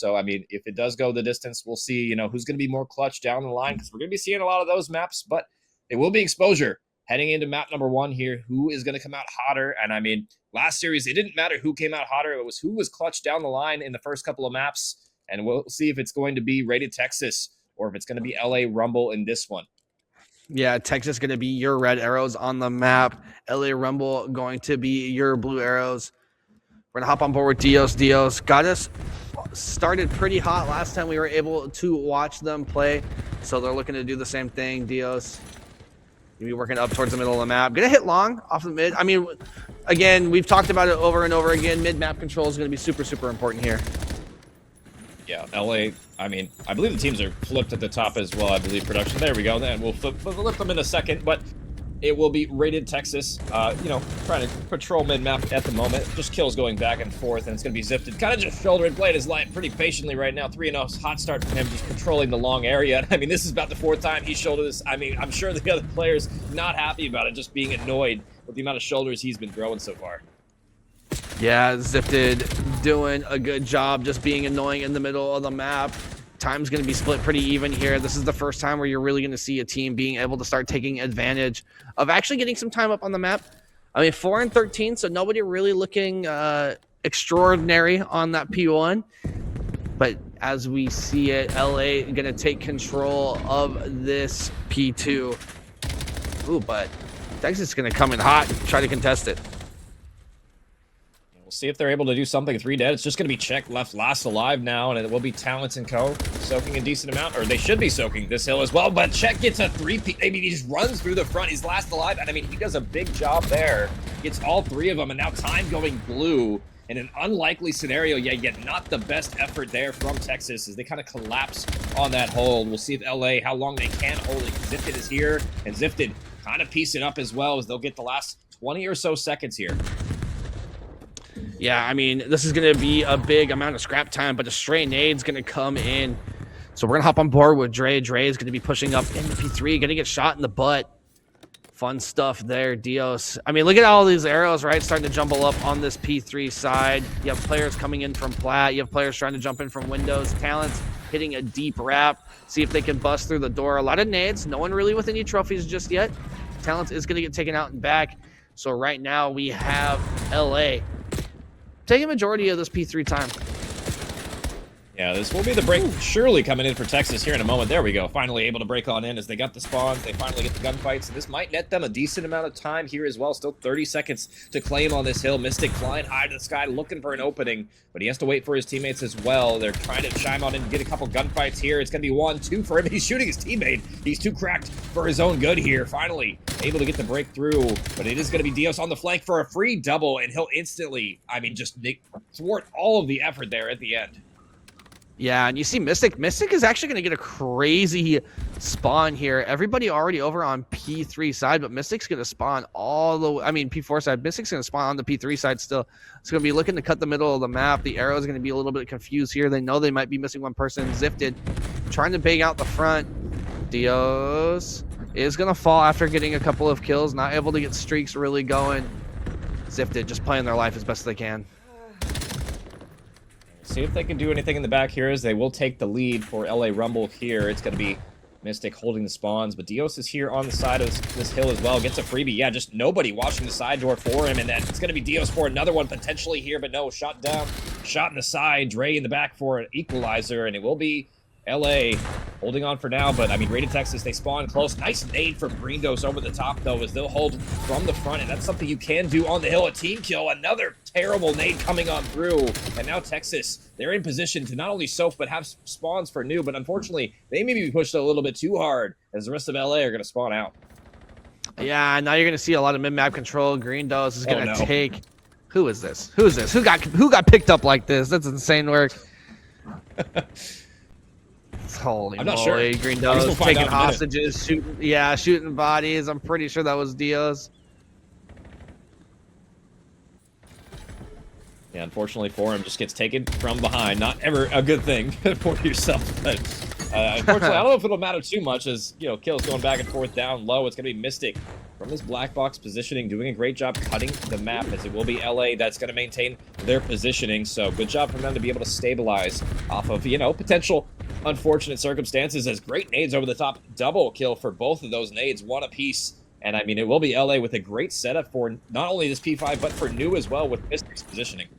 So, I mean, if it does go the distance, we'll see, who's going to be more clutch down the line because we're going to be seeing a lot of those maps, but it will be exposure heading into map number 1 here. Who is going to come out hotter? And I mean, last series, it didn't matter who came out hotter. It was who was clutch down the line in the first couple of maps. And we'll see if it's going to be Rated Texas or if it's going to be LA Rumble in this one. Yeah, Texas going to be your red arrows on the map. LA Rumble going to be your blue arrows. We're going to hop on board with Dios. Dios got us started pretty hot last time we were able to watch them play. So they're looking to do the same thing. Dios going to be working up towards the middle of the map. Going to hit long off the mid. I mean, again, we've talked about it over and over again. Mid-map control is going to be super, super important here. Yeah, LA, I mean, I believe the teams are flipped at the top as well. I believe production. There we go. Then we'll flip them in a second, but it will be Rated Texas, trying to patrol mid-map at the moment. Just kills going back and forth, and it's going to be Zifted. Kind of just shouldering, playing his line pretty patiently right now. 3-0 hot start from him, just controlling the long area. I mean, this is about the 4th time he shouldered this. I mean, I'm sure the other players not happy about it, just being annoyed with the amount of shoulders he's been throwing so far. Yeah, Zifted doing a good job just being annoying in the middle of the map. Time's going to be split pretty even here. This is the first time where you're really going to see a team being able to start taking advantage of actually getting some time up on the map. I mean, 4 and 13, so nobody really looking extraordinary on that P1. But as we see it, LA going to take control of this P2. Ooh, but Texas is going to come in hot and try to contest it. See if they're able to do something. 3 dead. It's just going to be Check left last alive now, and it will be Talents and Co. soaking a decent amount, or they should be soaking this hill as well. But Check gets a 3-peat. I mean, he just runs through the front. He's last alive, and I mean, he does a big job there. Gets all 3 of them, and now time going blue. In an unlikely scenario, yet not the best effort there from Texas as they kind of collapse on that hold. We'll see if LA, how long they can hold it. Zifted is here, and Zifted kind of piecing up as well as they'll get the last 20 or so seconds here. Yeah, I mean, this is going to be a big amount of scrap time, but a stray nade's going to come in. So we're going to hop on board with Dre. Dre is going to be pushing up into P3, going to get shot in the butt. Fun stuff there, Dios. I mean, look at all these arrows, right? Starting to jumble up on this P3 side. You have players coming in from plat. You have players trying to jump in from windows. Talents hitting a deep wrap. See if they can bust through the door. A lot of nades. No one really with any trophies just yet. Talents is going to get taken out and back. So right now we have LA taking a majority of this P3 time. Yeah, this will be the break surely coming in for Texas here in a moment. There we go. Finally able to break on in as they got the spawns. They finally get the gunfights. And this might net them a decent amount of time here as well. Still 30 seconds to claim on this hill. Mystic flying high to the sky looking for an opening. But he has to wait for his teammates as well. They're trying to chime on in and get a couple gunfights here. It's going to be 1-2 for him. He's shooting his teammate. He's too cracked for his own good here. Finally able to get the breakthrough. But it is going to be Dios on the flank for a free double. And he'll instantly, I mean, just thwart all of the effort there at the end. Yeah, and you see Mystic. Mystic is actually going to get a crazy spawn here. Everybody already over on P3 side, but Mystic's going to spawn all the way. I mean, P4 side. Mystic's going to spawn on the P3 side still. It's going to be looking to cut the middle of the map. The arrow is going to be a little bit confused here. They know they might be missing one person. Zifted trying to bang out the front. Dios is going to fall after getting a couple of kills. Not able to get streaks really going. Zifted just playing their life as best they can. See if they can do anything in the back here as they will take the lead for LA Rumble here. It's going to be Mystic holding the spawns, but Dios is here on the side of this hill as well. Gets a freebie. Yeah, just nobody watching the side door for him, and then it's going to be Dios for another one potentially here, but no, shot down, shot in the side. Dre in the back for an equalizer, and it will be LA holding on for now, but I mean, Rated Texas, they spawn close. Nice nade from Grindos over the top, though, as they'll hold from the front, and that's something you can do on the hill. A team kill, another terrible nade coming on through, and now Texas, they're in position to not only soak, but have spawns for new, but unfortunately, they may be pushed a little bit too hard, as the rest of LA are going to spawn out. Yeah, now you're going to see a lot of mid-map control. Grindos is going to take... Who is this? Who is this? Who got picked up like this? That's insane work. Holy I'm not moly, sure. Grindos taking hostages, shooting bodies. I'm pretty sure that was Dios. Yeah, unfortunately for him, just gets taken from behind. Not ever a good thing for yourself, but unfortunately, I don't know if it'll matter too much as, kills going back and forth down low. It's going to be Mystic from this black box positioning, doing a great job cutting the map, as it will be LA that's going to maintain their positioning. So good job from them to be able to stabilize off of, you know, potential unfortunate circumstances, as great nades over the top. Double kill for both of those nades, one apiece. And I mean, it will be LA with a great setup for not only this P5, but for new as well with Mystic's positioning.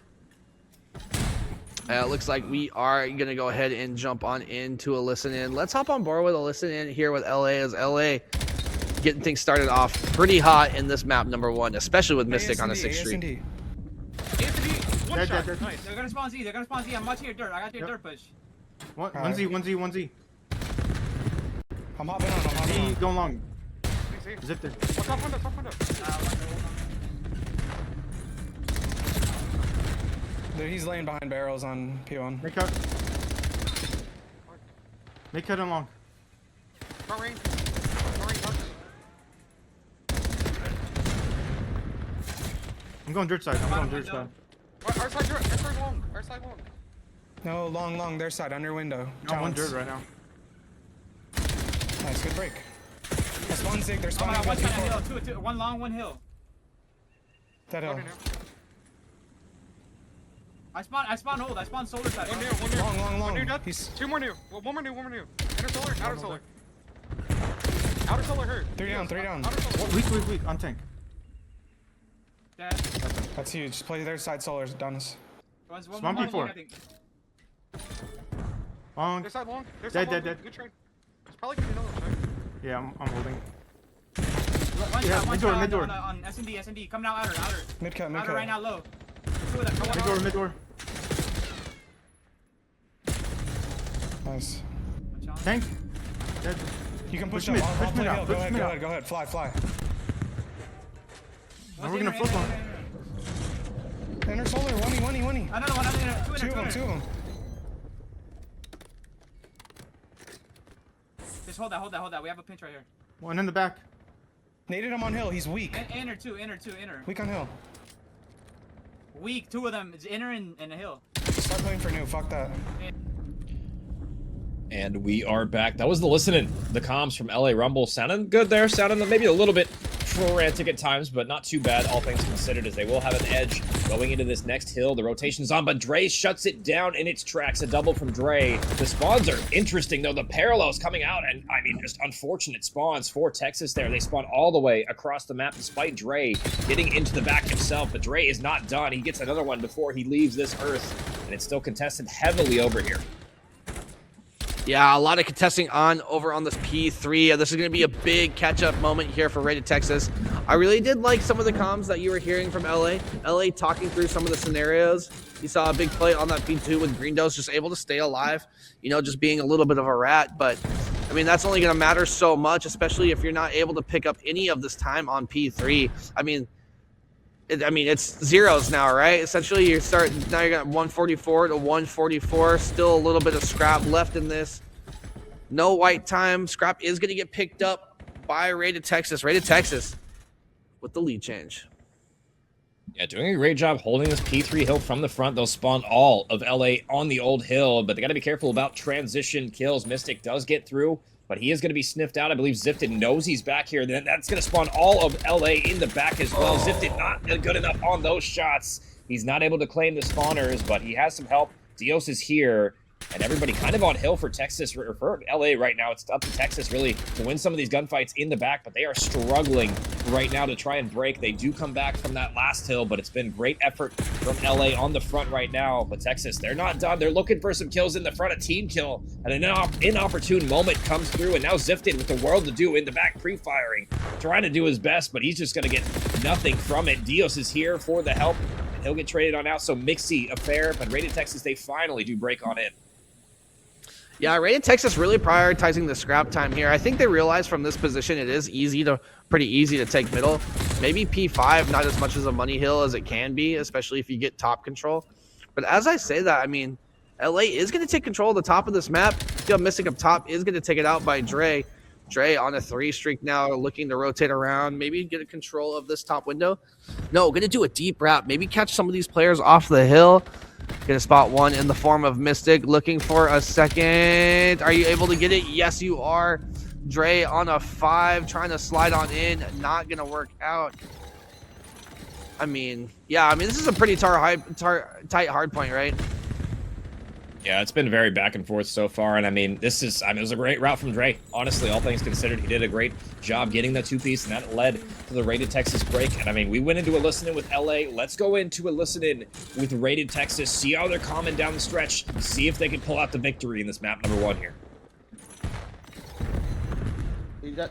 It looks like we are going to go ahead and jump on into a listen in. Let's hop on board with a listen in here with LA, as LA getting things started off pretty hot in this map number 1, especially with Mystic on a 6th streak. One shot. Nice. They're gonna spawn Z. They're gonna spawn Z. I'm watching your dirt. I got your dirt push. One Z, one Z, one Z. I'm hopping on. I'm hopping on. Z going long. Zip there. Top window. Dude, he's laying behind barrels on P1. Make cut. Make cut and long. Front range. I'm going dirt side. I'm going dirt side. Our side dirt. Our side long. Our side long. No, long, their side, under window. I'm on dirt right now. Nice, good break. They're spawning Zig, they're spawning One side P4. hill. Two. One long, one hill. That hill. I spawn old. I spawn solar side. Long. One new death. He's Two more new. One more new. Inner solar. Outer solar. Outer solar hurt. three down. Outer solar. Weak on tank. Dead. That's huge. Just play their side solars, Donis. Spawn P4. Long. Their side long. Dead. Good trade. It's probably gonna be another trade. Yeah, I'm holding. One mid-door, shot mid-door. on S&D. Coming out outer. Mid cut. Outer right now low. Two of them. Mid door. Nice. Tank. Dead. You can push Push up. mid, I'll push play mid hill. out, Go push ahead, mid go out. ahead, go ahead. Fly. Now we're gonna flip on. Inner solar, 1E. Another one. Two of them. Just hold that. We have a pinch right here. One in the back. Naded him on hill, he's weak. Inner. Weak on hill. Weak. Two of them. It's inner and a hill. Start playing for new, fuck that. And we are back. That was the listening. The comms from LA Rumble sounding good there. Sounding maybe a little bit frantic at times, but not too bad, all things considered, as they will have an edge going into this next hill. The rotation's on, but Dre shuts it down in its tracks. A double from Dre. The spawns are interesting, though. The parallels coming out, and I mean, just unfortunate spawns for Texas there. They spawn all the way across the map, despite Dre getting into the back himself. But Dre is not done. He gets another one before he leaves this earth, and it's still contested heavily over here. Yeah, a lot of contesting over on this P3. This is going to be a big catch-up moment here for Rated Texas. I really did like some of the comms that you were hearing from LA. LA talking through some of the scenarios. You saw a big play on that P2 with Green Dose just able to stay alive, you know, just being a little bit of a rat. But, I mean, that's only going to matter so much, especially if you're not able to pick up any of this time on P3. I mean, it's zeros now, right? Essentially, now you're got 144 to 144. Still a little bit of scrap left in this. No white time. Scrap is going to get picked up by Rated Texas. Rated Texas with the lead change. Yeah, doing a great job holding this P3 hill from the front. They'll spawn all of LA on the old hill, but they got to be careful about transition kills. Mystic does get through, but he is going to be sniffed out. I believe Zifted knows he's back here. Then that's going to spawn all of LA in the back as well. Zifted not good enough on those shots. He's not able to claim the spawners, but he has some help. Dios is here, and everybody kind of on hill for Texas, or for LA right now. It's up to Texas really to win some of these gunfights in the back, but they are struggling right now to try and break. They do come back from that last hill, but it's been great effort from LA on the front right now. But Texas, they're not done. They're looking for some kills in the front. A team kill, and an inopportune moment comes through, and now Zifted with the world to do in the back, pre-firing, trying to do his best, but he's just going to get nothing from it. Dios is here for the help, and he'll get traded on out. So mixy affair, but Rated Texas, they finally do break on in. Yeah, Rated Texas really prioritizing the scrap time here. I think they realize from this position it is pretty easy to take middle. Maybe P5, not as much as a money hill as it can be, especially if you get top control. But as I say that, I mean, LA is going to take control of the top of this map. Still missing up top is going to take it out by Dre. Dre on a 3 streak now, looking to rotate around, maybe get a control of this top window. No, going to do a deep wrap, maybe catch some of these players off the hill. Gonna spot one in the form of Mystic, looking for a second. Are you able to get it? Yes, you are. Dre on a 5, trying to slide on in, not gonna work out. I mean, yeah, I mean this is a pretty tight hard point, right? Yeah, it's been very back and forth so far, and I mean, it was a great route from Dre. Honestly, all things considered, he did a great job getting that 2-piece, and that led to the Rated Texas break. And I mean, we went into a listen-in with LA. Let's go into a listen-in with Rated Texas, see how they're coming down the stretch, see if they can pull out the victory in this map number 1 here. Nice.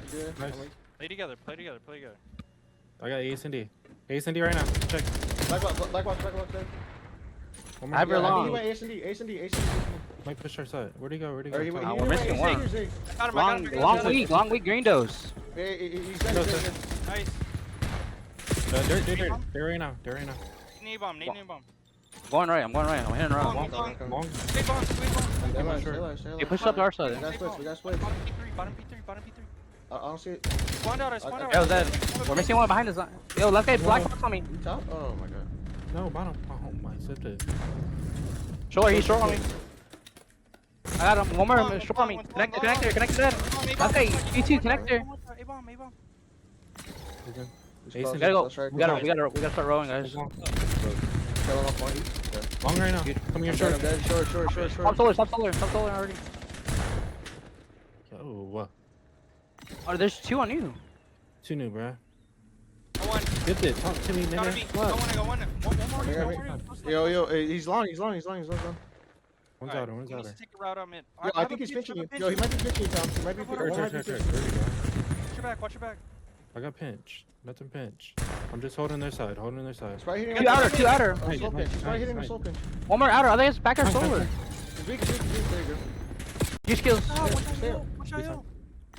Play together, play together, play together. I got Ace and D. Ace and D right now. Check. Black box, there. One more. I have your long. He went Ace and D, Ace and D, Ace and D. Might push our side. Where'd he go? Where'd he go? Or he went, We're missing one. I got him, I got him, I got him. Long week, green dose. He's dead. Nice. They're right now. Need bomb, need bomb. I'm going right. I'm hitting right. Long. Long. Stay bomb, stay bomb. Stay alive, Sure. stay alive, stay alive. He pushed up to our We side. got splits, we got splits. Bottom P3, bottom P3. I don't see it. Spawned out, I spawned out. Yo, that. We're missing one behind us. Yo, left guy black box on me. Top? Oh my god. No, bottom. Oh my, slipped it. Short, he's short on me. I got him. One more short on me. Connector there. Left guy, E2 connector. A-bomb, A-bomb. We're good. He's Ace close, and We gotta go. that's right. We gotta start rolling, guys. Long. Killing off point. Long right now. Come here, I'm short. dead, short. Stop solar already. Oh, Oh, there's 2 on you. too new, bruh. I won. Get it. Talk to me, Got nigga. me. I What? won. One more. Yo, he's long. He's One's Alright, out, one's he out. needs to take a route on mid. Yo, I think he's pinching you. Yo, he might be pinching you, Tom. He might be Turn. pinching you. There you go. Watch your back. I got pinch. Nothing pinch. I'm just holding their side. He's probably hitting 2 outer. Oh, slow pinch. He's probably hitting a Nice. slow pinch. One more outer. I think it's back our solar. He's weak. There you go. Use skills. Watch out.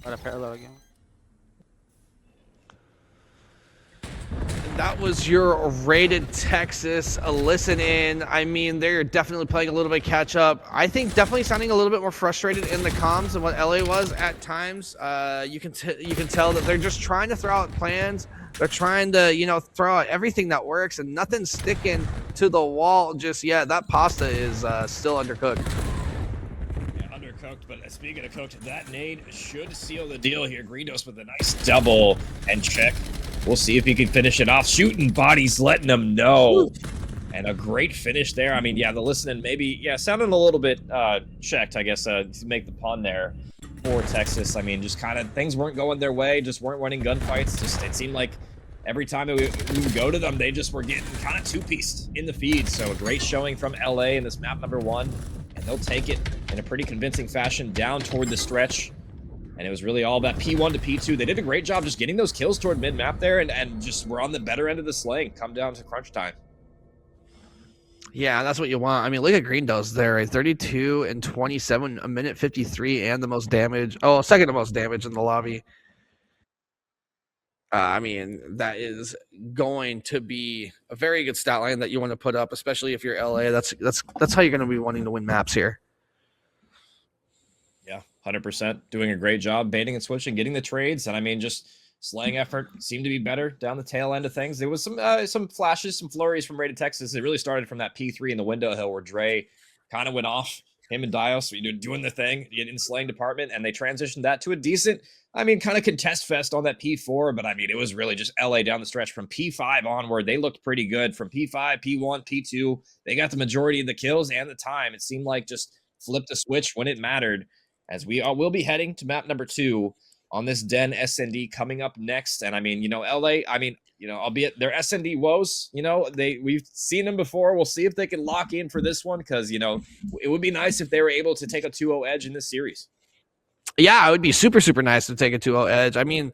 Got a parallel again. That was your Rated Texas listen in. I mean, they're definitely playing a little bit catch up. I think definitely sounding a little bit more frustrated in the comms than what LA was at times. You can tell that they're just trying to throw out plans. They're trying to, throw out everything that works, and nothing's sticking to the wall just yet. That pasta is still undercooked. Yeah, undercooked, but speaking of cooked, that nade should seal the deal here. Greendos with a nice double and check. We'll see if he can finish it off. Shooting bodies, letting them know. And a great finish there. I mean, yeah, the listening maybe, sounding a little bit checked, I guess, to make the pun there for Texas. I mean, just kind of things weren't going their way, just weren't winning gunfights. Just it seemed like every time we would go to them, they just were getting kind of two-pieced in the feed. So a great showing from LA in this map number 1. And they'll take it in a pretty convincing fashion down toward the stretch. And it was really all about P1 to P2. They did a great job just getting those kills toward mid-map there, and just were on the better end of the slaying. Come down to crunch time. Yeah, that's what you want. I mean, look at Green Does there, right? 32 and 27, a minute 53, and the most damage. Oh, second to most damage in the lobby. I mean, that is going to be a very good stat line that you want to put up, especially if you're LA. That's how you're going to be wanting to win maps here. Yeah, 100%. Doing a great job baiting and switching, getting the trades. And I mean, just slaying effort seemed to be better down the tail end of things. There was some flashes, some flurries from Rated Texas. It really started from that P3 in the window hill where Dre kind of went off. Him and Dios doing the thing in the slaying department, and they transitioned that to a decent, kind of contest fest on that P4. But I mean, it was really just LA down the stretch from P5 onward. They looked pretty good from P5, P1, P2. They got the majority of the kills and the time. It seemed like just flipped the switch when it mattered. As we will be heading to map number 2 on this Den SND coming up next. And I mean, LA, albeit their SND woes, we've seen them before. We'll see if they can lock in for this one, because, it would be nice if they were able to take a 2-0 edge in this series. Yeah, it would be super, super nice to take a 2-0 edge. I mean,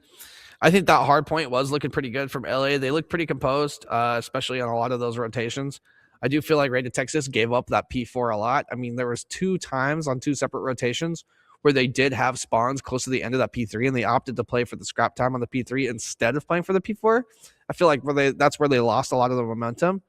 I think that hard point was looking pretty good from LA. They looked pretty composed, especially on a lot of those rotations. I do feel like Rated Texas gave up that P4 a lot. I mean, there was 2 times on 2 separate rotations where they did have spawns close to the end of that P3, and they opted to play for the scrap time on the P3 instead of playing for the P4. I feel like that's where they lost a lot of the momentum.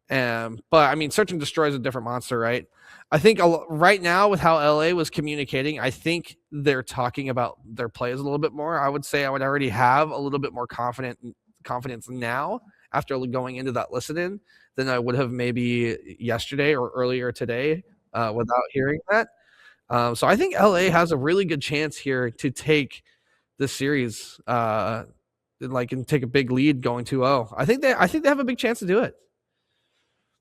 But I mean, Search and Destroy is a different monster, right? I think right now with how LA was communicating, I think they're talking about their plays a little bit more. I would say I would already have a little bit more confidence now after going into that listen-in than I would have maybe yesterday or earlier today without hearing that. So I think LA has a really good chance here to take this series, and take a big lead going 2-0. I think they have a big chance to do it.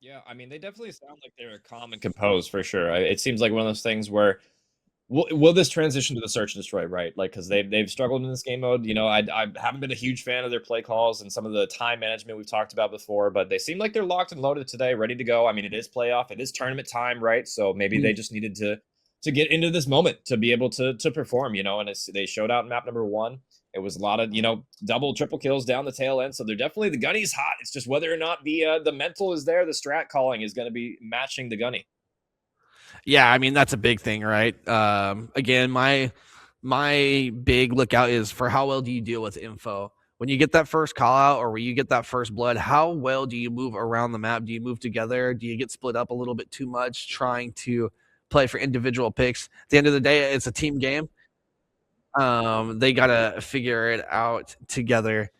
Yeah, I mean, they definitely sound like they're calm and composed for sure. It seems like one of those things where will this transition to the search and destroy, right? Like, because they've struggled in this game mode. You know, I haven't been a huge fan of their play calls and some of the time management we've talked about before, but they seem like they're locked and loaded today, ready to go. I mean, it is playoff, it is tournament time, right? So maybe they just needed to get into this moment to be able to perform, you know. And they showed out in map number 1. It was a lot of, you know, double, triple kills down the tail end. So they're definitely, the gunny's hot. It's just whether or not the mental is there, the strat calling is going to be matching the gunny. Yeah, I mean, that's a big thing, right? Again, my big lookout is for how well do you deal with info when you get that first call out or when you get that first blood. How well do you move around the map? Do you move together? Do you get split up a little bit too much trying to play for individual picks? At the end of the day, it's a team game. They gotta figure it out together.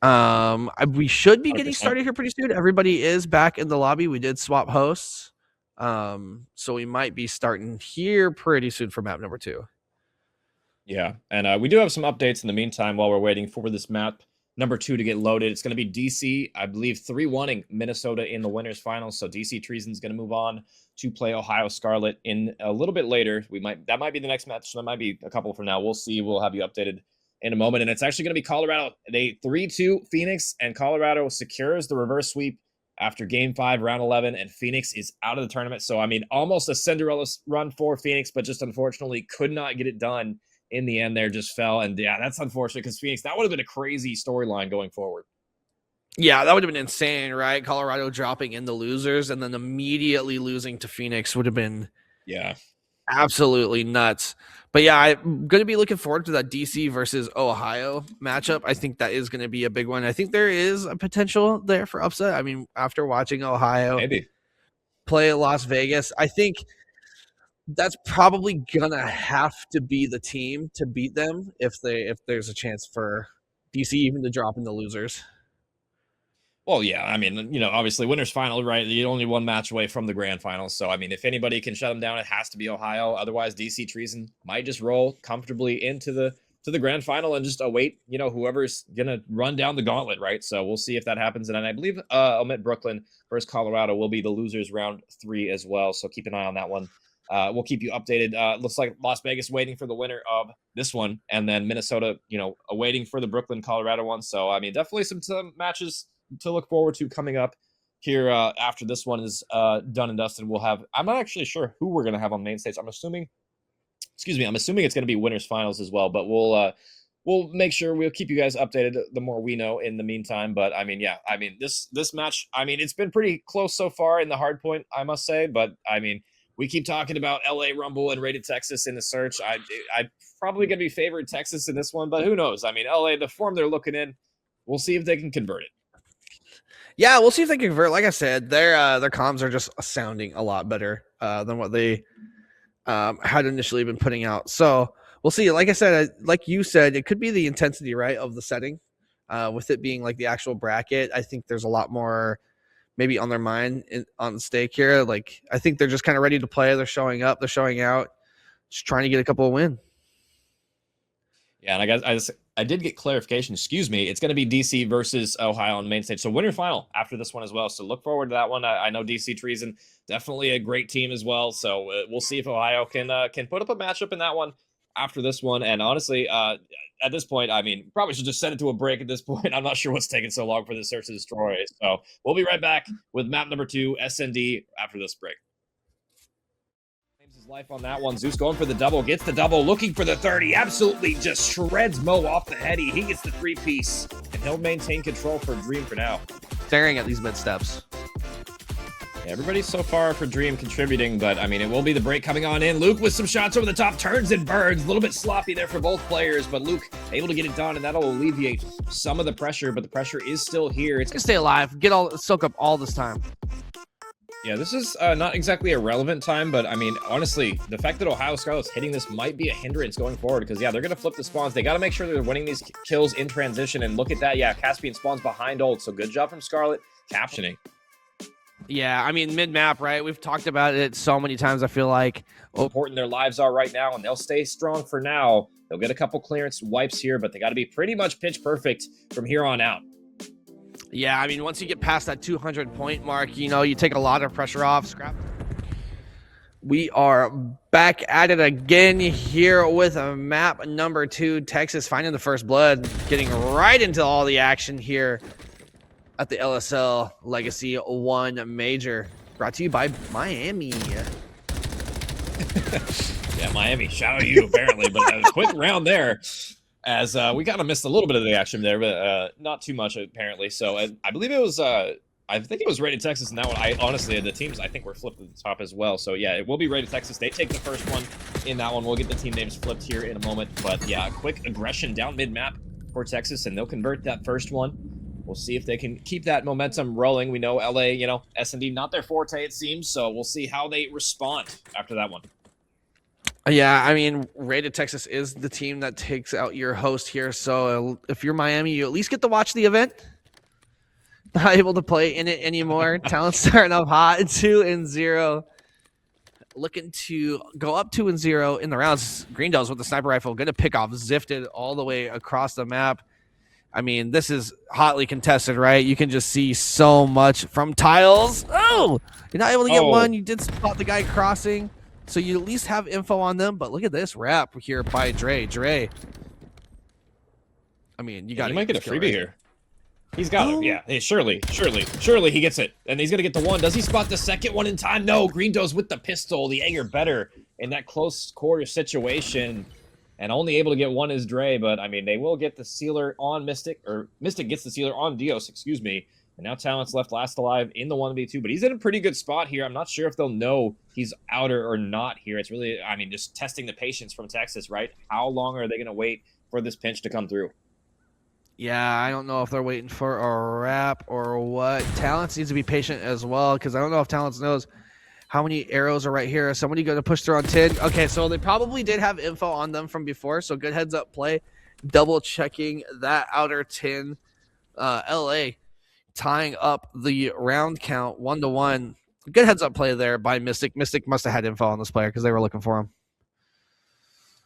We should be getting 100%. started here pretty soon. Everybody is back in the lobby. We did swap hosts. So we might be starting here pretty soon for map number 2. Yeah, and we do have some updates in the meantime while we're waiting for this map number 2 to get loaded. It's going to be DC, I believe, 3-1ing Minnesota in the winners finals. So DC Treason's going to move on to play Ohio Scarlet in a little bit later. That might be the next match. That might be a couple from now. We'll see. We'll have you updated in a moment. And it's actually going to be Colorado. They 3-2 Phoenix, and Colorado secures the reverse sweep after Game 5, Round 11, and Phoenix is out of the tournament. So, I mean, almost a Cinderella run for Phoenix, but just unfortunately could not get it done in the end there, just fell. And yeah, that's unfortunate because Phoenix, that would have been a crazy storyline going forward. Yeah, that would have been insane, right? Colorado dropping in the losers and then immediately losing to Phoenix would have been absolutely nuts. But yeah, I'm going to be looking forward to that DC versus Ohio matchup. I think that is going to be a big one. I think there is a potential there for upset. I mean, after watching Ohio play at Las Vegas, I think that's probably going to have to be the team to beat them if there's a chance for DC even to drop in the losers. Well, yeah, I mean, you know, obviously winners final, right? You're only one match away from the grand finals. So, I mean, if anybody can shut them down, it has to be Ohio. Otherwise, DC Treason might just roll comfortably into the grand final and just await, you know, whoever's going to run down the gauntlet, right? So we'll see if that happens. And I believe Omit Brooklyn versus Colorado will be the losers round 3 as well. So keep an eye on that one. We'll keep you updated. Looks like Las Vegas waiting for the winner of this one, and then Minnesota, you know, awaiting for the Brooklyn Colorado one. So, I mean, definitely some matches to look forward to coming up here after this one is done and dusted. We'll have, I'm not actually sure who we're going to have on main stage. I'm assuming it's going to be winners finals as well, but we'll make sure we'll keep you guys updated the more we know in the meantime. But I mean, yeah, I mean, this match, I mean, it's been pretty close so far in the hard point, I must say, but I mean, we keep talking about LA Rumble and rated Texas in the search. I probably going to be favored Texas in this one, but who knows? I mean, LA, the form they're looking in, we'll see if they can convert it. Yeah, we'll see if they can convert. Like I said, their comms are just sounding a lot better than what they had initially been putting out. So we'll see. Like I said, like you said, it could be the intensity, right, of the setting. With it being like the actual bracket, I think there's a lot more maybe on their mind on the stake here. Like, I think they're just kind of ready to play. They're showing up. They're showing out. Just trying to get a couple of wins. Yeah, and I did get clarification. Excuse me. It's going to be DC versus Ohio on the main stage. So winner final after this one as well. So look forward to that one. I know DC Treason, definitely a great team as well. So we'll see if Ohio can put up a matchup in that one after this one. And honestly, at this point, I mean, probably should just send it to a break at this point. I'm not sure what's taking so long for the search to destroy. So we'll be right back with map number 2, SND, after this break. His life on that one. Zeus going for the double, gets the double, looking for the 30. Absolutely just shreds Mo off the head. He gets the 3-piece, and he'll maintain control for Dream for now. Staring at these mid steps. Yeah, everybody's so far for Dream contributing, but I mean, it will be the break coming on in. Luke with some shots over the top, turns and burns. A little bit sloppy there for both players, but Luke able to get it done, and that'll alleviate some of the pressure, but the pressure is still here. It's gonna stay alive. Soak up all this time. Yeah, this is not exactly a relevant time, but I mean, honestly, the fact that Ohio Scarlet's hitting this might be a hindrance going forward because, yeah, they're going to flip the spawns. They got to make sure they're winning these kills in transition, and look at that. Yeah, Caspian spawns behind ult, so good job from Scarlet captioning. Yeah, I mean, mid-map, right? We've talked about it so many times, I feel like. How important their lives are right now, and they'll stay strong for now. They'll get a couple clearance wipes here, but they got to be pretty much pitch perfect from here on out. Yeah, I mean, once you get past that 200-point mark, you know, you take a lot of pressure off. Scrap. We are back at it again here with a map number 2. Texas finding the first blood, getting right into all the action here at the LSL Legacy 1 Major. Brought to you by Miami. Yeah, Miami, shout out to you, apparently. But a quick round there, as we kind of missed a little bit of the action there, but not too much, apparently. So I believe it was, I think it was Rated Texas in that one. Honestly, the teams, I think, were flipped at the top as well. So, yeah, it will be Rated Texas. They take the first one in that one. We'll get the team names flipped here in a moment. But, yeah, quick aggression down mid-map for Texas, and they'll convert that first one. We'll see if they can keep that momentum rolling. We know LA, you know, S&D, not their forte, it seems. So we'll see how they respond after that one. Yeah, I mean, Rated Texas is the team that takes out your host here. So if you're Miami, you at least get to watch the event. Not able to play in it anymore. Talent starting up hot, 2-0. Looking to go up 2-0 in the rounds. Greendale's with the sniper rifle, going to pick off Zifted all the way across the map. I mean, this is hotly contested, right? You can just see so much from tiles. Oh, you're not able to get one. You did spot the guy crossing, so you at least have info on them. But look at this wrap here by Dre. I mean, you got. He might get a freebie here. He's got it. Yeah, hey, surely he gets it, and he's gonna get the one. Does he spot the second one in time? No. Greendo's with the pistol. The Jaeger better in that close quarter situation. And only able to get one is Dre, but I mean, they will get the sealer on Mystic, or Mystic gets the sealer on Dios, excuse me. And now Talent's left last alive in the 1v2, but he's in a pretty good spot here. I'm not sure if they'll know he's outer or not here. It's really, I mean, just testing the patience from Texas, right? How long are they going to wait for this pinch to come through? Yeah, I don't know if they're waiting for a wrap or what. Talents needs to be patient as well, because I don't know if Talents knows how many arrows are right here. Is somebody going to push through on 10? Okay, so they probably did have info on them from before, so good heads up play. Double checking that outer 10. LA tying up the round count 1-1. Good heads up play there by Mystic. Mystic must have had info on this player because they were looking for him.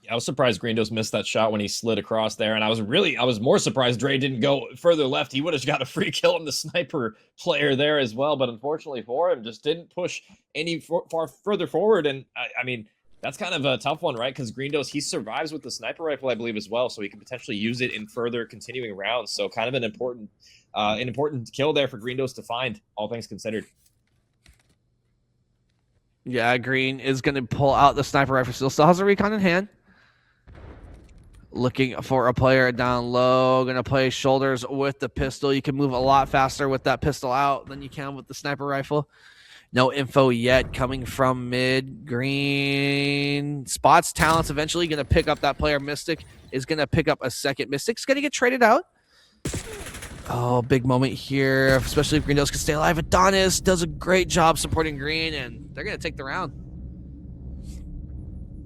Yeah, I was surprised Grindos missed that shot when he slid across there, and I was more surprised Dre didn't go further left. He would have got a free kill on the sniper player there as well, but unfortunately for him, just didn't push any far further forward. And I mean, that's kind of a tough one, right? Because Grindos, he survives with the sniper rifle, I believe, as well, so he can potentially use it in further continuing rounds. So kind of an important kill there for Grindos to find, all things considered. Yeah, Green is going to pull out the sniper rifle. Still has a recon in hand. Looking for a player down low. Going to play shoulders with the pistol. You can move a lot faster with that pistol out than you can with the sniper rifle. No info yet coming from mid. Green spots Talents. Eventually going to pick up that player. Mystic is going to pick up a second. Mystic's going to get traded out. Oh, big moment here, especially if Greendales can stay alive. Adonis does a great job supporting Green, and they're going to take the round.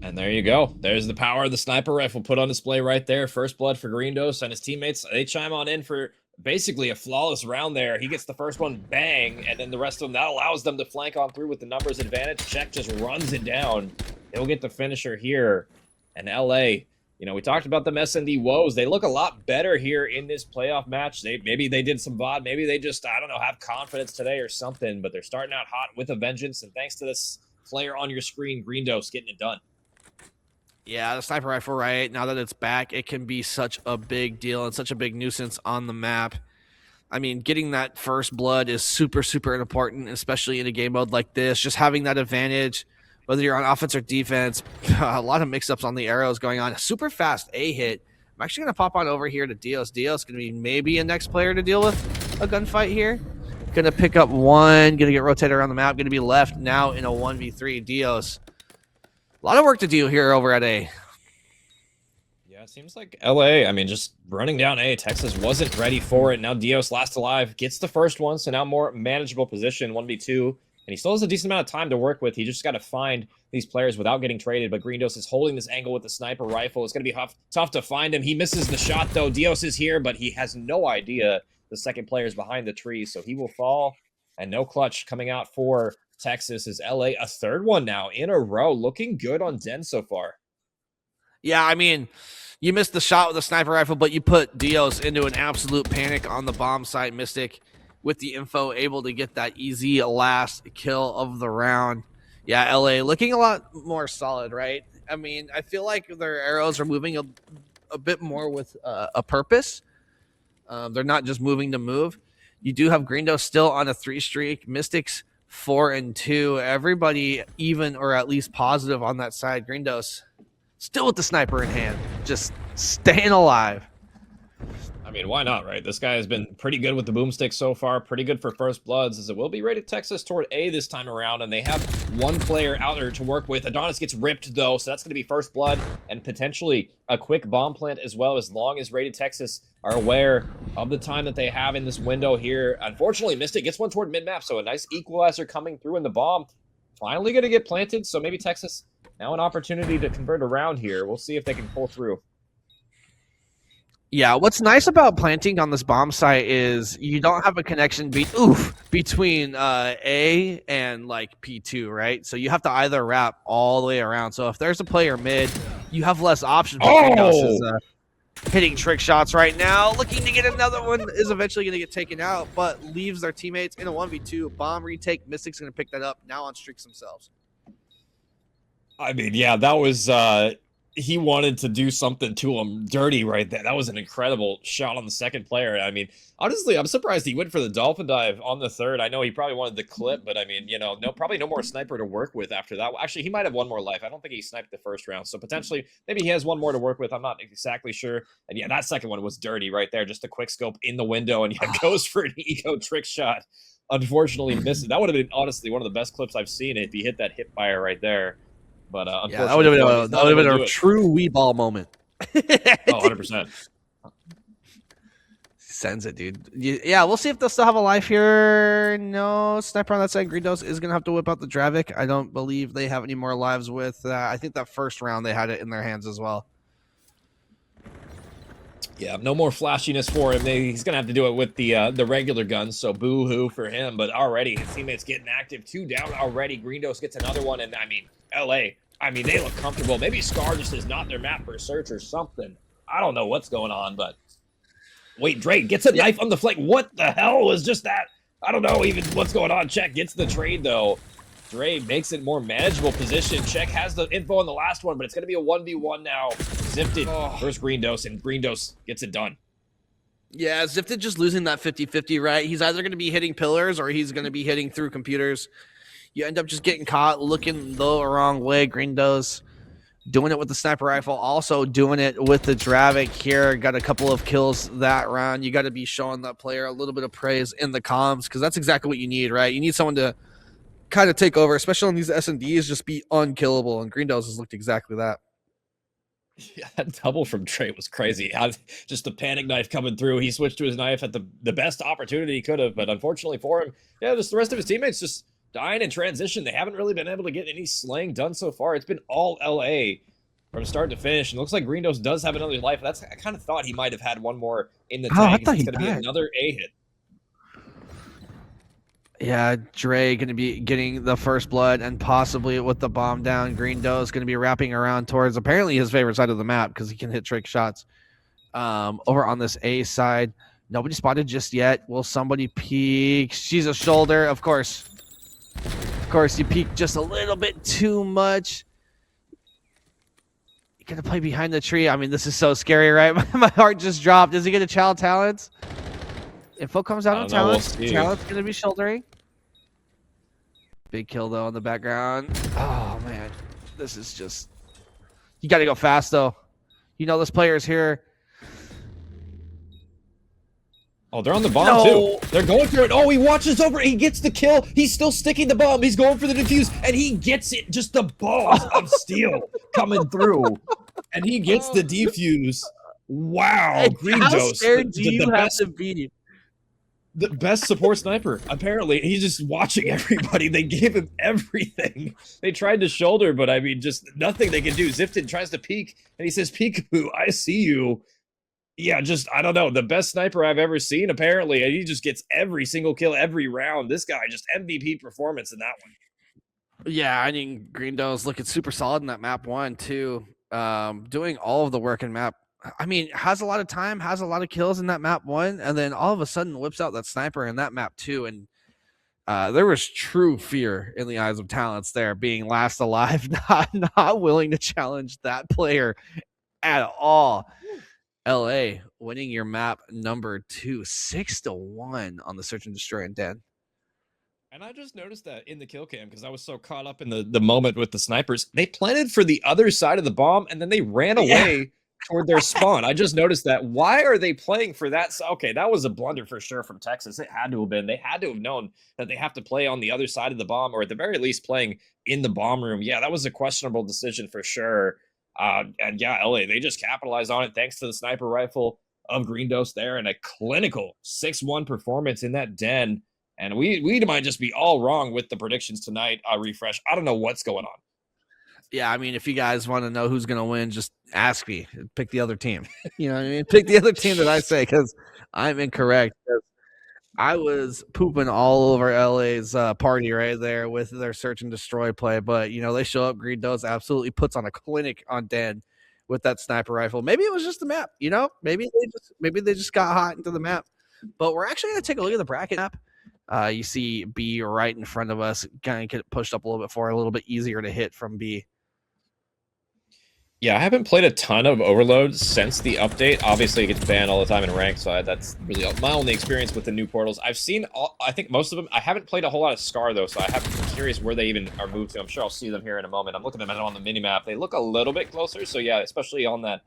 And there you go. There's the power of the sniper rifle put on display right there. First blood for Greendos and his teammates. They chime on in for basically a flawless round there. He gets the first one, bang, and then the rest of them, that allows them to flank on through with the numbers advantage. Check just runs it down. He'll get the finisher here. And LA, you know, we talked about them S&D woes. They look a lot better here in this playoff match. Maybe they did some VOD. Maybe they just, I don't know, have confidence today or something. But they're starting out hot with a vengeance. And thanks to this player on your screen, Greendos getting it done. Yeah, the sniper rifle, right? Now that it's back, it can be such a big deal and such a big nuisance on the map. I mean, getting that first blood is super, super important, especially in a game mode like this. Just having that advantage, whether you're on offense or defense, a lot of mix-ups on the arrows going on. A super fast A hit. I'm actually going to pop on over here to Dios. Dios going to be maybe a next player to deal with a gunfight here. Going to pick up one, going to get rotated around the map, going to be left now in a 1v3. Dios. A lot of work to do here over at A. Yeah, it seems like LA, I mean, just running down A. Texas wasn't ready for it. Now Dios, last alive, gets the first one, so now more manageable position, 1v2. And he still has a decent amount of time to work with. He just got to find these players without getting traded. But Greendos is holding this angle with the sniper rifle. It's going to be tough to find him. He misses the shot, though. Dios is here, but he has no idea the second player is behind the tree, so he will fall. And no clutch coming out for Texas is LA. A third one now in a row. Looking good on Den so far. Yeah, I mean, you missed the shot with the sniper rifle, but you put Dios into an absolute panic on the bomb site. Mystic with the info able to get that easy last kill of the round. Yeah, LA looking a lot more solid, right? I mean, I feel like their arrows are moving a bit more with a purpose. They're not just moving to move. You do have Greendo still on a 3 streak. Mystics 4-2. Everybody even or at least positive on that side. Greendos still with the sniper in hand, just staying alive. I mean, why not, right? This guy has been pretty good with the boomstick so far, pretty good for first bloods, as it will be rated Texas toward A this time around, and they have one player out there to work with. Adonis gets ripped, though, so that's going to be first blood and potentially a quick bomb plant as well, as long as rated Texas are aware of the time that they have in this window here. Unfortunately, Mystic gets one toward mid-map, so a nice equalizer coming through, and the bomb finally going to get planted, so maybe Texas now an opportunity to convert around here. We'll see if they can pull through. Yeah, what's nice about planting on this bomb site is you don't have a connection between A and like P2, right? So you have to either wrap all the way around. So if there's a player mid, you have less options. Hitting trick shots right now, looking to get another one, is eventually going to get taken out, but leaves their teammates in a 1v2. Bomb retake, Mystic's going to pick that up, now on streaks themselves. I mean, yeah, that was... he wanted to do something to him dirty right there. That was an incredible shot on the second player. I mean, honestly, I'm surprised he went for the dolphin dive on the third. I know he probably wanted the clip, but I mean, you know, probably no more sniper to work with after that. Actually, he might have one more life. I don't think he sniped the first round, so potentially maybe he has one more to work with. I'm not exactly sure. And yeah, that second one was dirty right there. Just a quick scope in the window, and yeah, goes for an eco trick shot. Unfortunately, misses. That would have been honestly one of the best clips I've seen if he hit that hip fire right there. But yeah, that would have been a true Wii ball moment. Oh, 100%. Sends it, dude. Yeah, we'll see if they'll still have a life here. No, sniper on that side. Greedos is going to have to whip out the Dravik. I don't believe they have any more lives with I think that first round they had it in their hands as well. Yeah, no more flashiness for him. He's going to have to do it with the regular guns, so boo-hoo for him. But already, his teammates getting active. 2 down already. Greendos gets another one, and I mean, LA, I mean, they look comfortable. Maybe Scar just is not their map for search or something. I don't know what's going on, but... Wait, Drake gets a knife on the flank. What the hell was just that? I don't know even what's going on. Check gets the trade, though. Dre makes it more manageable position. Check has the info on the last one, but it's going to be a 1v1 now. Zifted versus Greendos, and Greendos gets it done. Yeah, Zifted just losing that 50-50, right? He's either going to be hitting pillars or he's going to be hitting through computers. You end up just getting caught looking the wrong way. Greendos doing it with the sniper rifle, also doing it with the Dravik here. Got a couple of kills that round. You got to be showing that player a little bit of praise in the comms because that's exactly what you need, right? You need someone to kind of take over, especially on these S&Ds, just be unkillable, and Greendos has looked exactly that. Yeah, that double from Trey was crazy. Just the panic knife coming through. He switched to his knife at the best opportunity he could have, but unfortunately for him, yeah, just the rest of his teammates just dying in transition. They haven't really been able to get any slaying done so far. It's been all LA from start to finish, and it looks like Greendos does have another life. I kind of thought he might have had one more in the tank. It's going to be another A hit. Yeah, Dre going to be getting the first blood and possibly with the bomb down. Greendos is going to be wrapping around towards apparently his favorite side of the map because he can hit trick shots. Over on this A side, nobody spotted just yet. Will somebody peek? She's a shoulder, of course. Of course, you peek just a little bit too much. You got to play behind the tree. I mean, this is so scary, right? My heart just dropped. Does he get a child talent? Info comes out on talent. We'll Talent's going to be shouldering. Big kill, though, in the background. Oh, man. This is just... You got to go fast, though. You know this player's here. Oh, they're on the bomb, too. They're going for it. Oh, he watches over. He gets the kill. He's still sticking the bomb. He's going for the defuse, and he gets it. Just the balls of steel coming through. And he gets the defuse. Wow. Greendos. How scared do you have to be? The best support sniper, apparently. He's just watching everybody. They gave him everything. They tried to shoulder, but I mean, just nothing they can do. Zifted tries to peek, and he says, "Peekaboo, I see you." Yeah, just I don't know, the best sniper I've ever seen apparently, and he just gets every single kill every round. This guy just MVP performance in that one. Yeah, I mean, Greendo's looking super solid in that map 1 too. Doing all of the work in map. I mean, has a lot of time, has a lot of kills in that map 1, and then all of a sudden whips out that sniper in that map 2, and there was true fear in the eyes of talents there, being last alive, not willing to challenge that player at all. LA winning your map number 2, 6-1 on the search and destroy and den. And I just noticed that in the kill cam because I was so caught up in the moment with the snipers. They planted for the other side of the bomb and then they ran away toward their spawn. I just noticed that. Why are they playing for that? Okay, that was a blunder for sure from Texas. It had to have been. They had to have known that they have to play on the other side of the bomb, or at the very least playing in the bomb room. Yeah, that was a questionable decision for sure. And yeah, LA, they just capitalized on it thanks to the sniper rifle of Greendos there and a clinical 6-1 performance in that den. And we might just be all wrong with the predictions tonight. Refresh. I don't know what's going on. Yeah, I mean, if you guys want to know who's going to win, just ask me. Pick the other team. You know what I mean? Pick the other team that I say, because I'm incorrect. I was pooping all over LA's party right there with their search and destroy play. But, you know, they show up. Greendos absolutely puts on a clinic on Den with that sniper rifle. Maybe it was just the map, you know? Maybe they just got hot into the map. But we're actually going to take a look at the bracket map. You see B right in front of us, kind of get pushed up a little bit forward, a little bit easier to hit from B. Yeah, I haven't played a ton of Overload since the update. Obviously, it gets banned all the time in ranked, so that's really my only experience with the new portals. I've seen, I think most of them. I haven't played a whole lot of Scar, though, so I'm curious where they even are moved to. I'm sure I'll see them here in a moment. I'm looking at them on the minimap. They look a little bit closer, so yeah, especially on that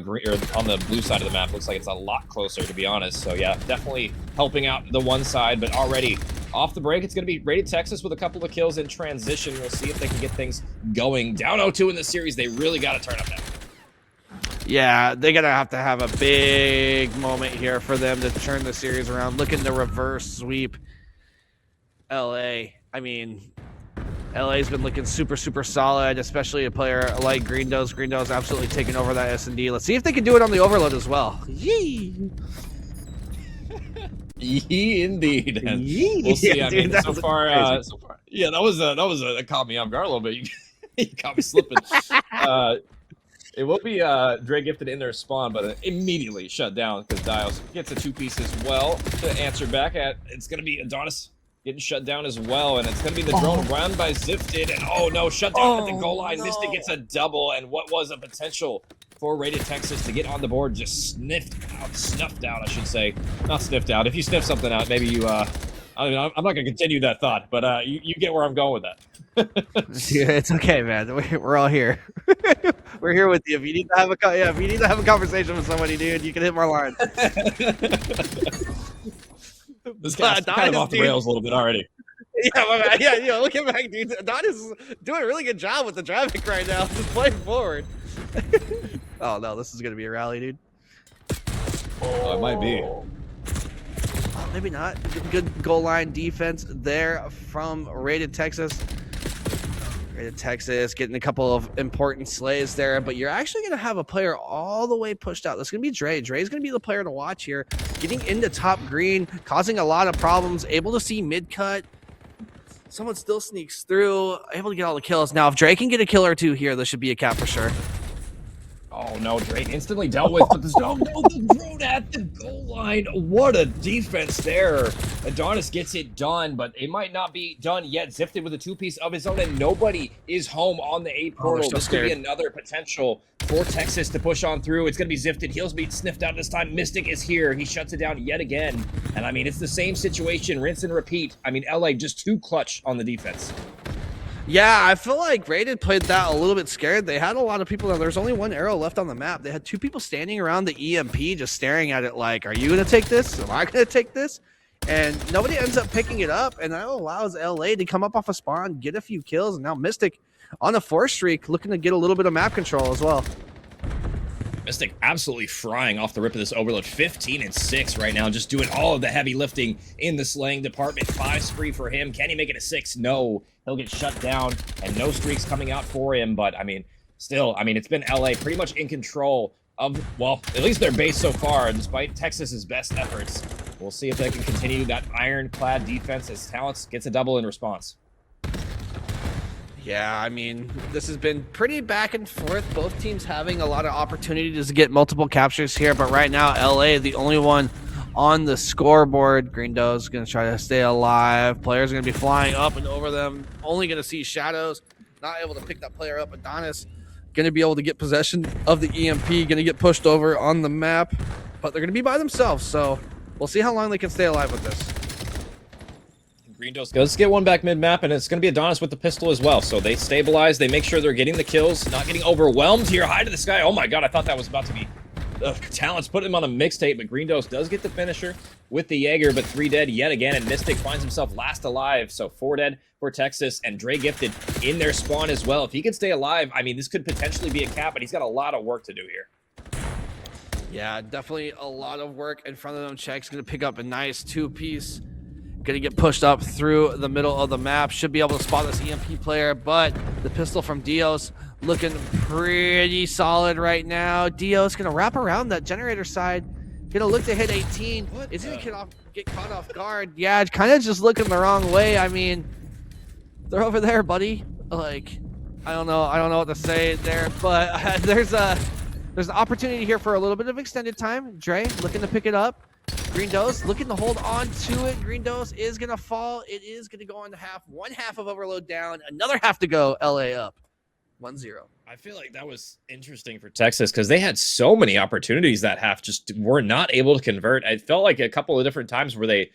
green, or on the blue side of the map, looks like it's a lot closer, to be honest. So yeah, definitely helping out the one side, but already off the break, it's going to be Rated Texas with a couple of kills in transition. We'll see if they can get things going. Down 0-2 in the series. They really got to turn up now. Yeah, they're going to have a big moment here for them to turn the series around. Looking to reverse sweep LA. I mean, LA's been looking super, super solid, especially a player like Greendos. Greendos absolutely taking over that S&D. Let's see if they can do it on the Overload as well. Yee! Yee, indeed. And Yee. we'll see. Yeah, I dude, mean, so far, yeah, that caught me off guard a little bit. You caught me slipping. It will be Dre Gifted in their spawn, but immediately shut down because Dios gets a 2-piece as well to answer back at. It's going to be Adonis getting shut down as well, and it's going to be the drone run by Zifted, and oh no, shut down at the goal line. Mystic gets a double, and what was a potential for Rated Texas to get on the board just snuffed out, I should say. Not sniffed out. If you sniff something out, maybe you, I'm not going to continue that thought, but you get where I'm going with that. Yeah, it's okay, man. We're all here. We're here with you. If you need to have if you need to have a conversation with somebody, dude, you can hit my line. This guy's kind of off the rails a little bit already. Yeah, my man. Yeah, look at back, dude. Don is doing a really good job with the traffic right now. Just playing forward. Oh no, this is gonna be a rally, dude. Oh, it might be. Maybe not. Good goal line defense there from Rated Texas. Rated Texas getting a couple of important slays there, but you're actually going to have a player all the way pushed out. That's going to be Dre. Dre's going to be the player to watch here. Getting into top green, causing a lot of problems, able to see mid-cut. Someone still sneaks through, able to get all the kills. Now, if Dre can get a kill or two here, this should be a cap for sure. Oh no, Drake instantly dealt with, but there's no the drone at the goal line. What a defense there. Adonis gets it done, but it might not be done yet. Zifted with a 2-piece of his own, and nobody is home on the 8 portal. This could be another potential for Texas to push on through. It's going to be Zifted. Heels beat sniffed out this time. Mystic is here. He shuts it down yet again. And I mean, it's the same situation. Rinse and repeat. I mean, LA just too clutch on the defense. Yeah, I feel like Rated played that a little bit scared. They had a lot of people. There's only one arrow left on the map. They had 2 people standing around the EMP just staring at it like, are you going to take this? Am I going to take this? And nobody ends up picking it up, and that allows LA to come up off a spawn, get a few kills, and now Mystic on a 4 streak looking to get a little bit of map control as well. Mystic absolutely frying off the rip of this Overload. 15 and 6 right now, just doing all of the heavy lifting in the slaying department. 5 spree for him. Can he make it a 6? No. He'll get shut down, and no streaks coming out for him. But, I mean, still, I mean, it's been LA pretty much in control of, well, at least their base so far, despite Texas's best efforts. We'll see if they can continue that ironclad defense as Talents gets a double in response. Yeah, I mean, this has been pretty back and forth. Both teams having a lot of opportunities to get multiple captures here, but right now, LA, the only one on the scoreboard. Green Doe's going to try to stay alive. Players are going to be flying up and over them. Only going to see shadows. Not able to pick that player up. Adonis going to be able to get possession of the EMP. Going to get pushed over on the map. But they're going to be by themselves. So we'll see how long they can stay alive with this. Green Does does get one back mid-map, and it's going to be Adonis with the pistol as well. So they stabilize. They make sure they're getting the kills, not getting overwhelmed here. High to the sky. Oh my god, I thought that was about to be... Talents put him on a mixtape, but Green Dose does get the finisher with the Jaeger, but 3 dead yet again, and Mystic finds himself last alive. So 4 dead for Texas, and Dre Gifted in their spawn as well. If he can stay alive, I mean, this could potentially be a cap, but he's got a lot of work to do here. Yeah, definitely a lot of work in front of them. Check's going to pick up a nice 2-piece. Going to get pushed up through the middle of the map. Should be able to spot this EMP player, but the pistol from Dios looking pretty solid right now. Dios going to wrap around that generator side. Going to look to hit 18. Is he going to get caught off guard? Yeah, kind of just looking the wrong way. I mean, they're over there, buddy. Like, I don't know what to say there, but there's an opportunity here for a little bit of extended time. Dre looking to pick it up. Green Dose looking to hold on to it. Green Dose is going to fall. It is going to go on to half. 1 half of Overload down. Another half to go. LA up. 1-0. I feel like that was interesting for Texas because they had so many opportunities that half, just were not able to convert. I felt like a couple of different times where they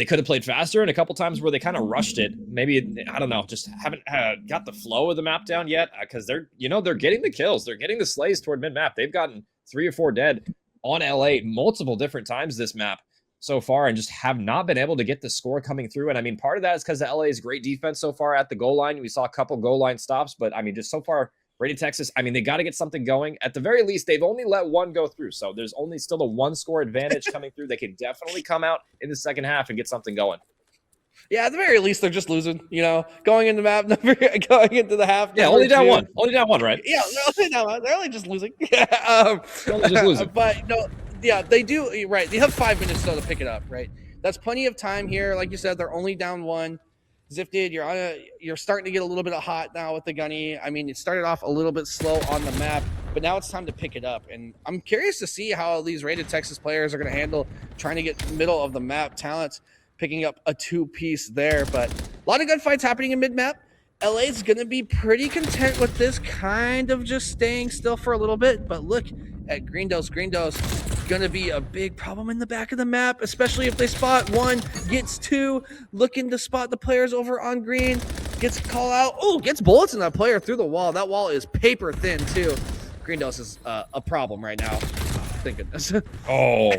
could have played faster, and a couple times where they kind of rushed it. Maybe, I don't know, just haven't got the flow of the map down yet, because they're getting the kills. They're getting the slays toward mid-map. They've gotten 3 or 4 dead on LA multiple different times this map so far, and just have not been able to get the score coming through. And I mean, part of that is because of LA's great defense so far at the goal line. We saw a couple goal line stops, but I mean, just so far, Rated Texas, I mean, they got to get something going. At the very least, they've only let 1 go through, so there's only still a 1 score advantage coming through. They can definitely come out in the second half and get something going. Yeah, at the very least, they're just losing. Going into map number, going into the half. Yeah, only down 1. Only down 1, right? Yeah, only down 1. They're only just losing. Only just losing. But no, yeah, they do. Right, they have 5 minutes though to pick it up. Right, that's plenty of time here. Like you said, they're only down 1. Zifted, you're starting to get a little bit of hot now with the gunny. I mean, it started off a little bit slow on the map, but now it's time to pick it up. And I'm curious to see how these Rated Texas players are going to handle trying to get middle of the map. Talents picking up a 2-piece there, but a lot of gunfights happening in mid-map. LA's going to be pretty content with this, kind of just staying still for a little bit. But look at Green Dose. Green Dose going to be a big problem in the back of the map, especially if they spot 1, gets 2, looking to spot the players over on green, gets a call out. Oh, gets bullets in that player through the wall. That wall is paper thin too. Green Dose is a problem right now. Thank goodness. Oh,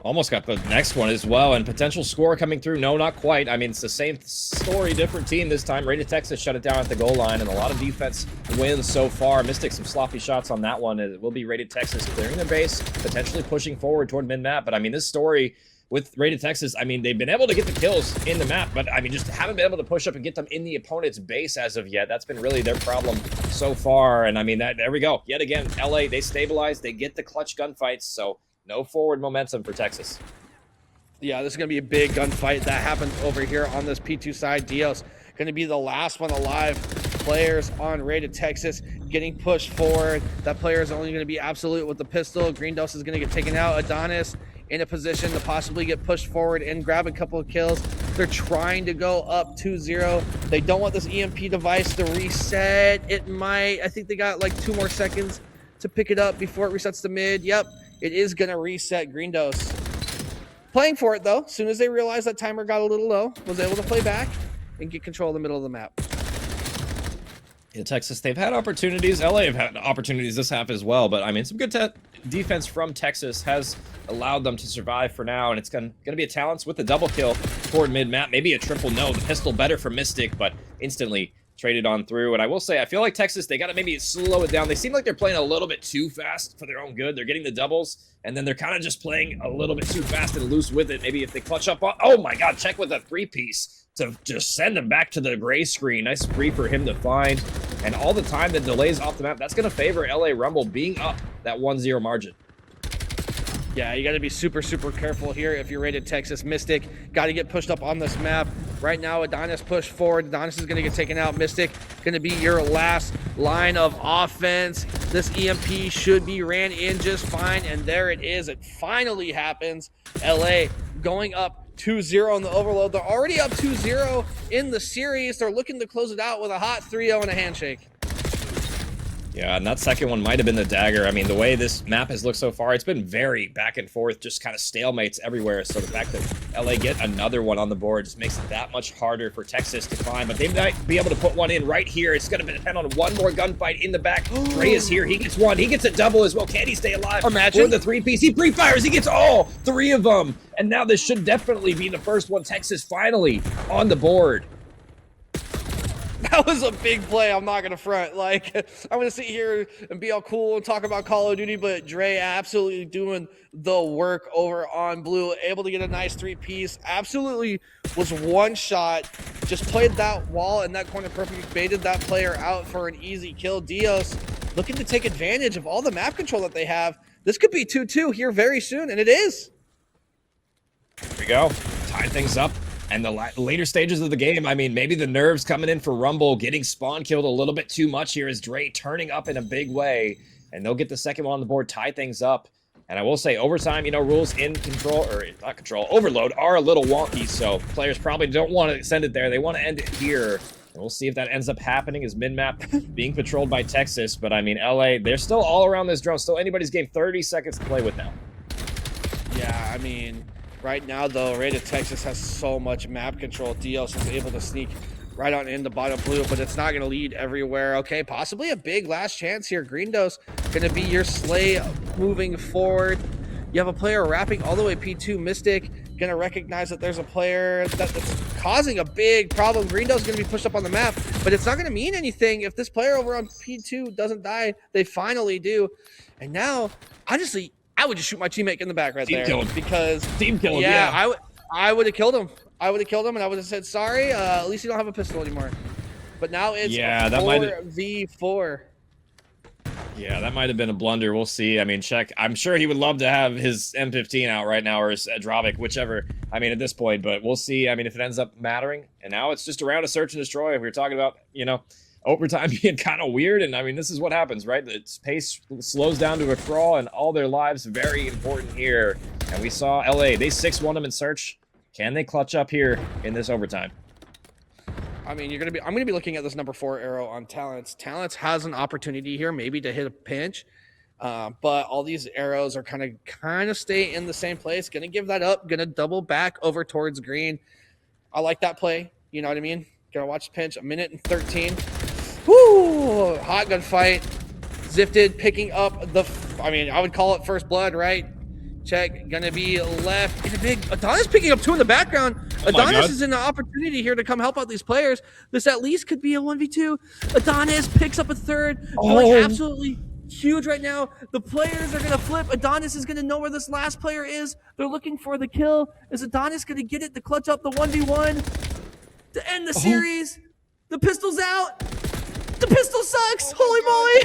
almost got the next one as well, and potential score coming through. No, not quite. I mean, it's the same story, different team this time. Rated Texas shut it down at the goal line, and a lot of defense wins so far. Mystic some sloppy shots on that one. It will be Rated Texas clearing their base, potentially pushing forward toward mid-map. But I mean, this story with Rated Texas, I mean, they've been able to get the kills in the map, but I mean, just haven't been able to push up and get them in the opponent's base as of yet. That's been really their problem so far. And I mean, there we go. Yet again, LA, they stabilize, they get the clutch gunfights, so no forward momentum for Texas. Yeah, this is going to be a big gunfight that happens over here on this P2 side. Dios going to be the last one alive. Players on Rated Texas getting pushed forward. That player is only going to be absolute with the pistol. Green Dose is going to get taken out. Adonis in a position to possibly get pushed forward and grab a couple of kills. They're trying to go up 2-0. They don't want this EMP device to reset. It might. I think they got like 2 more seconds to pick it up before it resets to mid. Yep, it is going to reset. Green Dose playing for it, though. As soon as they realized that timer got a little low, was able to play back and get control of the middle of the map. Yeah, Texas, they've had opportunities. LA have had opportunities this half as well, but I mean, some good defense from Texas has allowed them to survive for now, and it's going to be a Talents with the double kill toward mid-map. Maybe a triple. No, the pistol better for Mystic, but instantly traded on through. And I will say, I feel like Texas, they got to maybe slow it down. They seem like they're playing a little bit too fast for their own good. They're getting the doubles, and then they're kind of just playing a little bit too fast and loose with it. Maybe if they clutch up on... Oh my god, check with a 3-piece to just send him back to the gray screen. Nice free for him to find. And all the time the delays off the map, that's going to favor LA Rumble being up that 1-0 margin. Yeah, you got to be super, super careful here if you're rated Texas Mystic. Got to get pushed up on this map. Right now, Adonis pushed forward. Adonis is going to get taken out. Mystic going to be your last line of offense. This EMP should be ran in just fine, and there it is. It finally happens. LA going up 2-0 in the overload. They're already up 2-0 in the series. They're looking to close it out with a hot 3-0 and a handshake. Yeah, and that second one might have been the dagger. I mean, the way this map has looked so far, it's been very back and forth, just kind of stalemates everywhere. So the fact that LA get another one on the board just makes it that much harder for Texas to climb. But they might be able to put one in right here. It's going to depend on one more gunfight in the back. Dre is here. He gets one. He gets a double as well. Can he stay alive? Imagine. For the 3-piece. He pre-fires. He gets all 3 of them. And now this should definitely be the first one. Texas finally on the board. That was a big play. I'm not gonna front. Like, I'm gonna sit here and be all cool and talk about Call of Duty, but Dre absolutely doing the work over on blue, able to get a nice 3-piece. Absolutely was one shot, just played that wall in that corner perfect, baited that player out for an easy kill. Dios looking to take advantage of all the map control that they have. This could be 2-2 here very soon, and it is. Here we go. Tie things up. And the later stages of the game, I mean, maybe the nerves coming in for Rumble, getting spawn killed a little bit too much here as Dre turning up in a big way. And they'll get the second one on the board, tie things up. And I will say, overtime, you know, rules in control, or not control, overload are a little wonky. So players probably don't want to send it there. They want to end it here. And we'll see if that ends up happening as mid-map being patrolled by Texas. But I mean, LA, they're still all around this drone. Still anybody's game, 30 seconds to play with now. Yeah, I mean, right now, though, Rated Texas has so much map control. Dios is able to sneak right on into bottom blue, but it's not going to lead everywhere. Okay, possibly a big last chance here. Greendos going to be your slay moving forward. You have a player wrapping all the way P2. Mystic going to recognize that there's a player that's causing a big problem. Greendos going to be pushed up on the map, but it's not going to mean anything if this player over on P2 doesn't die. They finally do. And now, honestly, I would just shoot my teammate in the back right there. Because Team kill him, yeah. I would have killed him. I would have killed him, and I would have said, sorry, at least you don't have a pistol anymore. But now it's 4v4. Yeah, that might have been a blunder. We'll see. I mean, check. I'm sure he would love to have his M15 out right now, or his Drovic, whichever. I mean, at this point, but we'll see. I mean, if it ends up mattering. And now it's just a round of search and destroy. We were talking about, you know, overtime being kind of weird, and I mean, this is what happens, right? The pace slows down to a crawl, and all their lives very important here. And we saw LA, they 6-1 them in search. Can they clutch up here in this overtime? I mean, I'm gonna be looking at this number 4 arrow on Talents. Talents has an opportunity here, maybe to hit a pinch, but all these arrows are kind of stay in the same place. Gonna give that up. Gonna double back over towards green. I like that play. You know what I mean? Gonna watch the pinch. 1:13. Woo! Hot gun fight. Zifted picking up the. I mean, I would call it first blood, right? Check. Gonna be left in a big. Adonis picking up 2 in the background. Adonis is in an opportunity here to come help out these players. This at least could be a 1v2. Adonis picks up a 3rd. Going absolutely huge right now. The players are gonna flip. Adonis is gonna know where this last player is. They're looking for the kill. Is Adonis gonna get it to clutch up the 1v1 to end the series? The pistol's out. The pistol sucks. Holy moly.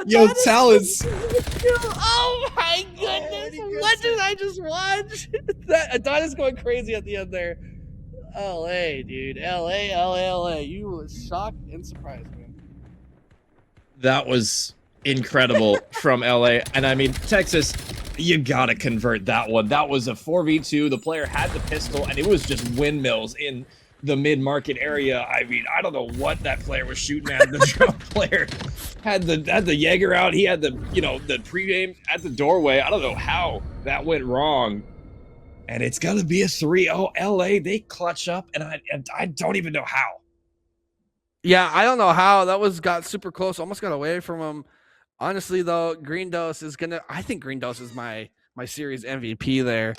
Yo, Talents. Oh my goodness. What did I just watch? That Adonis going crazy at the end there. LA, dude. LA. You were shocked and surprised, man. That was incredible from LA. And I mean, Texas, you gotta convert that one. That was a 4v2. The player had the pistol, and it was just windmills in the mid-market area. I mean, I don't know what that player was shooting at. The drone player had the Jaeger out. He had the, you know, the pregame at the doorway. I don't know how that went wrong. And it's gonna be a 3-0 LA. They clutch up, and I don't even know how. Yeah, I don't know how. That got super close. Almost got away from him. Honestly, though, Greendos is gonna. I think Greendos is my series MVP there.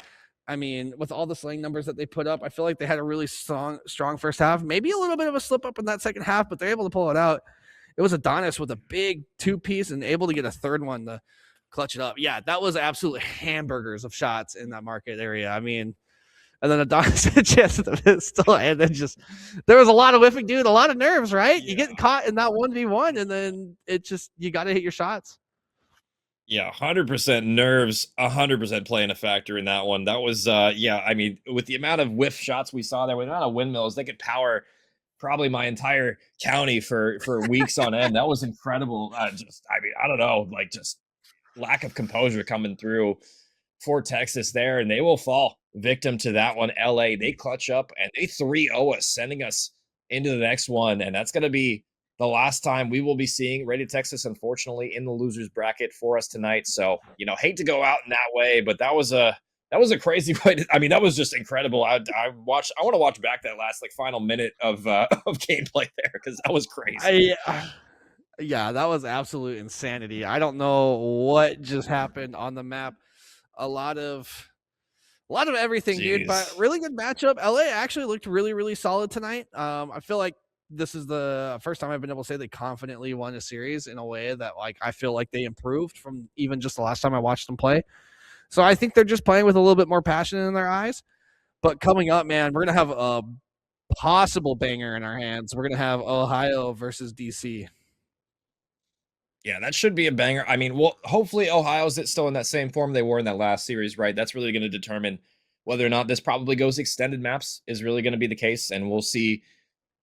I mean, with all the slaying numbers that they put up, I feel like they had a really strong first half. Maybe a little bit of a slip up in that second half, but they're able to pull it out. It was Adonis with a big 2-piece and able to get a 3rd one to clutch it up. Yeah, that was absolute hamburgers of shots in that market area. I mean, And then a Dawson chance at the pistol, and then just there was a lot of whiffing, dude. A lot of nerves, right? You get caught in that 1v1, and then it just you got to hit your shots. Yeah, 100% nerves, 100% playing a factor in that one. That was, yeah, I mean, with the amount of whiff shots we saw there, with the amount of windmills, they could power probably my entire county for weeks on end. That was incredible. Just, I mean, I don't know, like just lack of composure coming through for Texas there, and they will fall victim to that one. LA, they clutch up and they 3-0 us, sending us into the next one, and that's going to be the last time we will be seeing Rated Texas, unfortunately, in the losers bracket for us tonight. So, you know, hate to go out in that way, but that was a crazy way. I mean, that was just incredible. I want to watch back that last like final minute of gameplay there because that was crazy. Yeah, that was absolute insanity. I don't know what just happened on the map. A lot of everything, dude. But really good matchup. LA actually looked really, really solid tonight. I feel like this is the first time I've been able to say they confidently won a series in a way that like I feel like they improved from even just the last time I watched them play. So I think they're just playing with a little bit more passion in their eyes. But coming up, man, we're gonna have a possible banger in our hands. We're gonna have Ohio versus DC. Yeah, that should be a banger. I mean, well, hopefully Ohio's still in that same form they were in that last series, right? That's really going to determine whether or not this probably goes extended maps is really going to be the case, and we'll see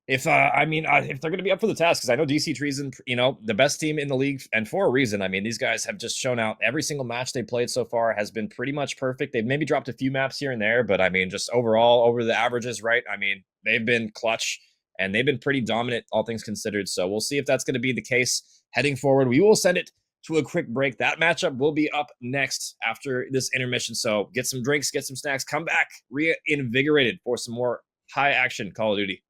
if if they're going to be up for the task, because I know DC Treason, you know, the best team in the league, and for a reason. I mean, these guys have just shown out. Every single match they played so far has been pretty much perfect. They've maybe dropped a few maps here and there, but I mean, just overall over the averages, right? I mean, they've been clutch and they've been pretty dominant, all things considered. So we'll see if that's going to be the case heading forward. We will send it to a quick break. That matchup will be up next after this intermission. So get some drinks, get some snacks, come back reinvigorated for some more high action Call of Duty.